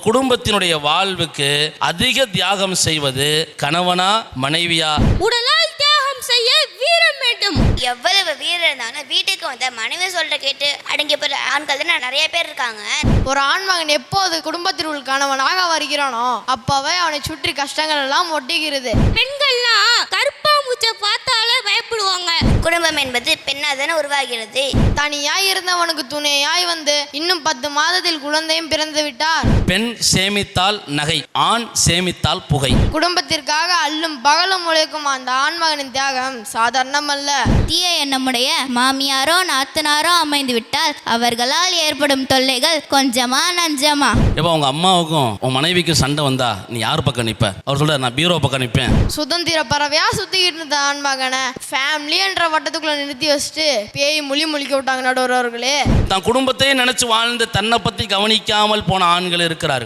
குடும்பத்தினுடைய வாழ்வுக்கு அதிக தியாகம் செய்வது கணவனா மனைவியா? உடலால் தியாகம் செய்ய வீரம் வேண்டும். எவ்வளவு வீரர் இருந்தாலும் வீட்டுக்கு வந்த மனைவி சொல்ற கேட்டு அடங்கிய போற ஆண்கள் தான் நிறைய பேர் இருக்காங்க. ஒரு ஆண்மகன் எப்போது குடும்பத்திற்குள் கணவனாக வருகிறானோ அப்பவே அவனை சுற்றி கஷ்டங்கள் எல்லாம் ஒட்டிக்கிறது. பெண்கள்லாம் கருப்பாம்பூச்சை பார்த்தாலே பயப்படுவாங்க. குடும்பம் என்பது பெண்ணாதானே உருவாகிறது. தனியாய் இருந்தவனுக்கு துணையாய் வந்து இன்னும் 10 மாதத்தில் குழந்தையும் பிறந்து விட்டார். பெண் சேமித்தால் நகை, ஆண் சேமித்தால் புகை. குடும்பத்திற்காக அல்லும் பகலும் உழைக்கும் அந்த ஆண்மகனின் தியாகம் சாதாரணம் அல்ல. தீய எண்ணமுடைய மாமியாரோ நாத்தனாரோ அமைந்து விட்டால் அவர்களால் ஏற்படும் தொல்லைகள் கொஞ்சமா நஞ்சமா? இப்போ உங்க அம்மாவுக்கும் உன் மனைவிக்கும் சண்டை வந்தா நீ யார் பக்கம் நிற்ப? அவர் சொல்ற நான் பீரோ பக்கம் நிற்பேன். சுதந்திர பறவையா சுத்திக்கிட்டு இருந்த ஆண்மகனை ஃபேமிலி என்ற வட்டத்துக்குள்ள நிறுத்தி வச்சுட்டு பேய் முழிக்க விட்டாங்க நடுவர்களே. தான் குடும்பத்தையே நினைச்சு வாழ்ந்து தன்னை பத்தி கவனிக்காமல் போன ஆண்கள் இருக்கிறார்கள்.